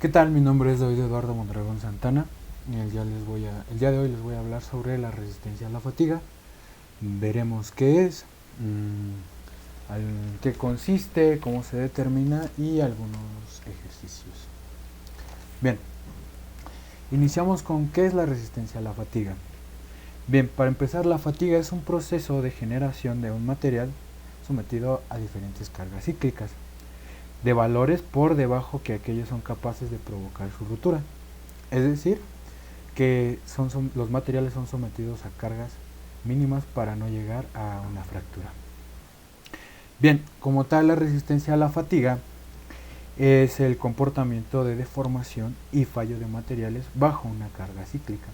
¿Qué tal? Mi nombre es David Eduardo Mondragón Santana y el día de hoy les voy a hablar sobre la resistencia a la fatiga. Veremos qué es, en qué consiste, cómo se determina y algunos ejercicios. Bien, iniciamos con qué es la resistencia a la fatiga. Bien, para empezar, la fatiga es un proceso de generación de un material sometido a diferentes cargas cíclicas de valores por debajo que aquellos son capaces de provocar su ruptura. Es decir, que los materiales son sometidos a cargas mínimas para no llegar a una fractura. Bien, como tal, la resistencia a la fatiga es el comportamiento de deformación y fallo de materiales bajo una carga cíclica.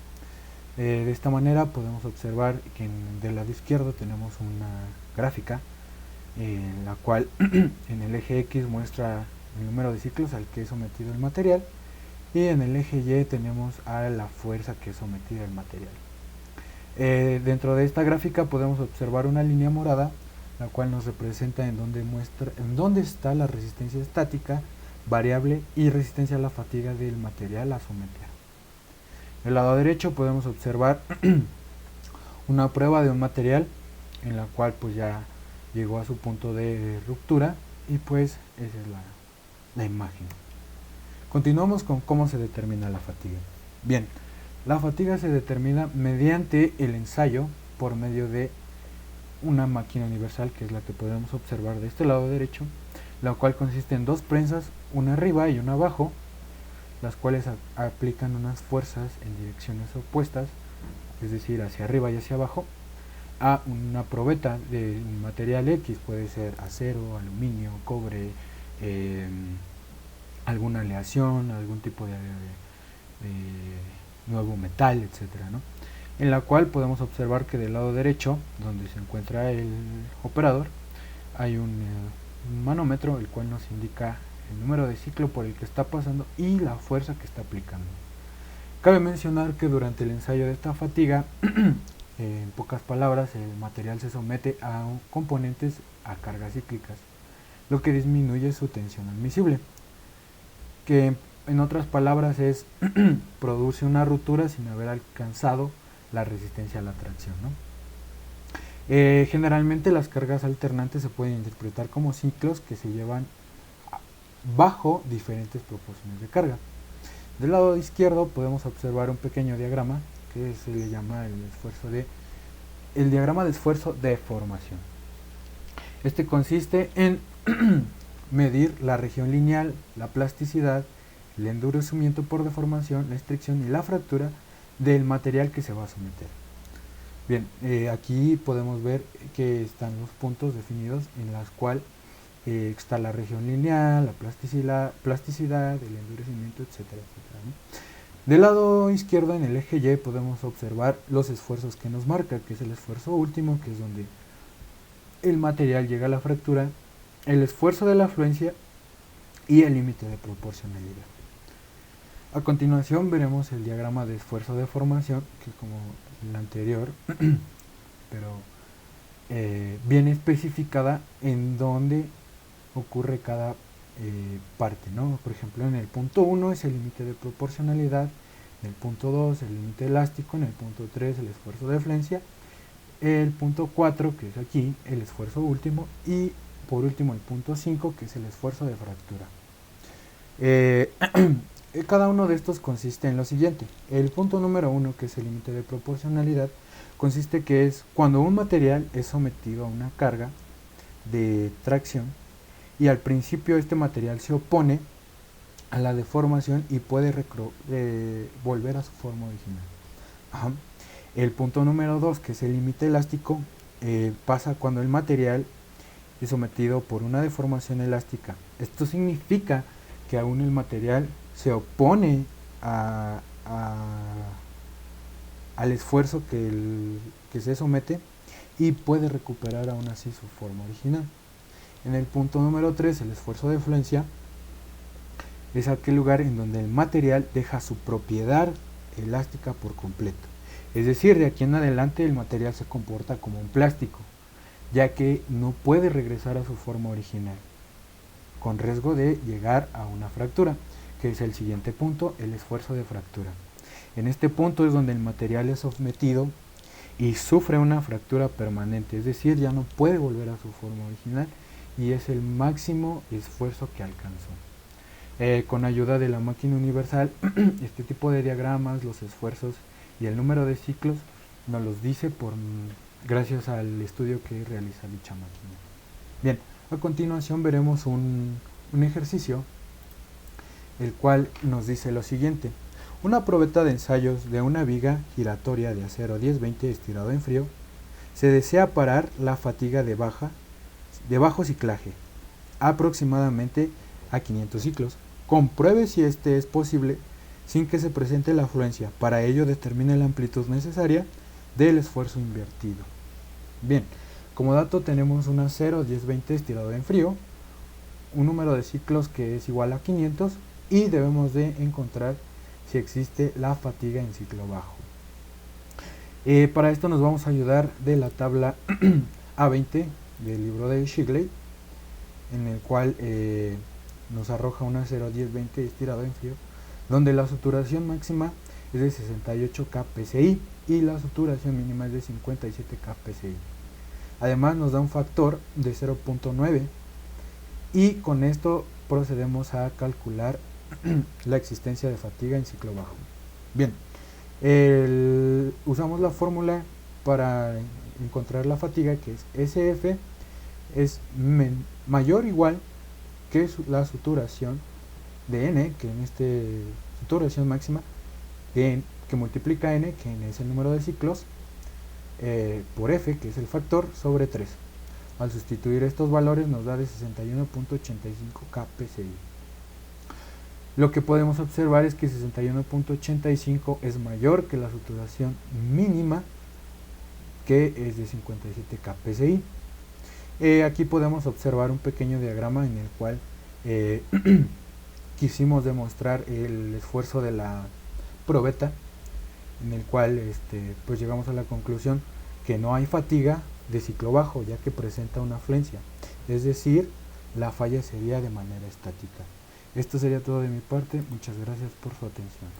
De esta manera podemos observar que del lado izquierdo tenemos una gráfica en la cual en el eje X muestra el número de ciclos al que es sometido el material y en el eje Y tenemos a la fuerza que es sometida el material. Dentro de esta gráfica podemos observar una línea morada, la cual nos representa en dónde está la resistencia estática, variable y resistencia a la fatiga del material a someter. Del lado derecho podemos observar una prueba de un material en la cual pues ya llegó a su punto de ruptura y pues esa es la imagen. Continuamos con cómo se determina la fatiga. Bien, la fatiga se determina mediante el ensayo por medio de una máquina universal, que es la que podemos observar de este lado derecho, la cual consiste en dos prensas, una arriba y una abajo, las cuales aplican unas fuerzas en direcciones opuestas, es decir, hacia arriba y hacia abajo, a una probeta de un material X, puede ser acero, aluminio, cobre, alguna aleación, algún tipo de nuevo metal, etcétera, ¿no? En la cual podemos observar que del lado derecho, donde se encuentra el operador, hay un manómetro, el cual nos indica el número de ciclo por el que está pasando y la fuerza que está aplicando. Cabe mencionar que durante el ensayo de esta fatiga, en pocas palabras, el material se somete a componentes a cargas cíclicas, lo que disminuye su tensión admisible, que en otras palabras es produce una ruptura sin haber alcanzado la resistencia a la tracción, ¿no? Generalmente las cargas alternantes se pueden interpretar como ciclos que se llevan bajo diferentes proporciones de carga. Del lado izquierdo podemos observar un pequeño diagrama que se le llama el diagrama de esfuerzo de formación. Este consiste en medir la región lineal, la plasticidad, el endurecimiento por deformación, la estricción y la fractura del material que se va a someter. Bien, aquí podemos ver que están los puntos definidos en los cuales está la región lineal, la plasticidad, el endurecimiento, etcétera, etcétera, ¿no? Del lado izquierdo, en el eje Y, podemos observar los esfuerzos que nos marca, que es el esfuerzo último, que es donde el material llega a la fractura, el esfuerzo de la afluencia y el límite de proporcionalidad. A continuación veremos el diagrama de esfuerzo de formación, que como el anterior, pero viene especificada en dónde ocurre cada parte, ¿no? Por ejemplo, en el punto 1 es el límite de proporcionalidad, en el punto 2 el límite elástico, en el punto 3 el esfuerzo de afluencia, el punto 4 que es aquí el esfuerzo último y por último el punto 5 que es el esfuerzo de fractura. Cada uno de estos consiste en lo siguiente. El punto número 1, que es el límite de proporcionalidad, consiste que es cuando un material es sometido a una carga de tracción y al principio este material se opone a la deformación y puede volver a su forma original. Ajá. El punto número 2, que es el límite elástico, pasa cuando el material es sometido por una deformación elástica. Esto significa que aún el material se opone al esfuerzo que se somete y puede recuperar aún así su forma original. En el punto número 3, el esfuerzo de afluencia, es aquel lugar en donde el material deja su propiedad elástica por completo. Es decir, de aquí en adelante el material se comporta como un plástico, ya que no puede regresar a su forma original, con riesgo de llegar a una fractura. que es el siguiente punto, el esfuerzo de fractura. En este punto es donde el material es sometido y sufre una fractura permanente, es decir, ya no puede volver a su forma original y es el máximo esfuerzo que alcanzó. Con ayuda de la máquina universal, este tipo de diagramas, los esfuerzos y el número de ciclos nos los dice gracias al estudio que realiza dicha máquina. Bien, a continuación veremos un ejercicio el cual nos dice lo siguiente. Una probeta de ensayos de una viga giratoria de acero 10-20 estirado en frío se desea parar la fatiga de bajo ciclaje aproximadamente a 500 ciclos. Compruebe si este es posible sin que se presente la afluencia. Para ello determine la amplitud necesaria del esfuerzo invertido. Bien, como dato tenemos un acero 10-20 estirado en frío, un número de ciclos que es igual a 500 y debemos de encontrar si existe la fatiga en ciclo bajo. Para esto nos vamos a ayudar de la tabla A20 del libro de Shigley, en el cual nos arroja un acero 10-20 estirado en frío, donde la saturación máxima es de 68 kPsi y la saturación mínima es de 57 kPsi. Además nos da un factor de 0.9 y con esto procedemos a calcular la existencia de fatiga en ciclo bajo. Bien, usamos la fórmula para encontrar la fatiga, que es SF es mayor o igual que la saturación de N, que en este saturación máxima, que multiplica N, que N es el número de ciclos, por F, que es el factor, sobre 3. Al sustituir estos valores nos da de 61.85 kPsi. Lo que podemos observar es que 61.85 es mayor que la saturación mínima, que es de 57 kPsi. Aquí podemos observar un pequeño diagrama en el cual quisimos demostrar el esfuerzo de la probeta, en el cual pues llegamos a la conclusión que no hay fatiga de ciclo bajo, ya que presenta una afluencia, es decir, la falla sería de manera estática. Esto sería todo de mi parte, muchas gracias por su atención.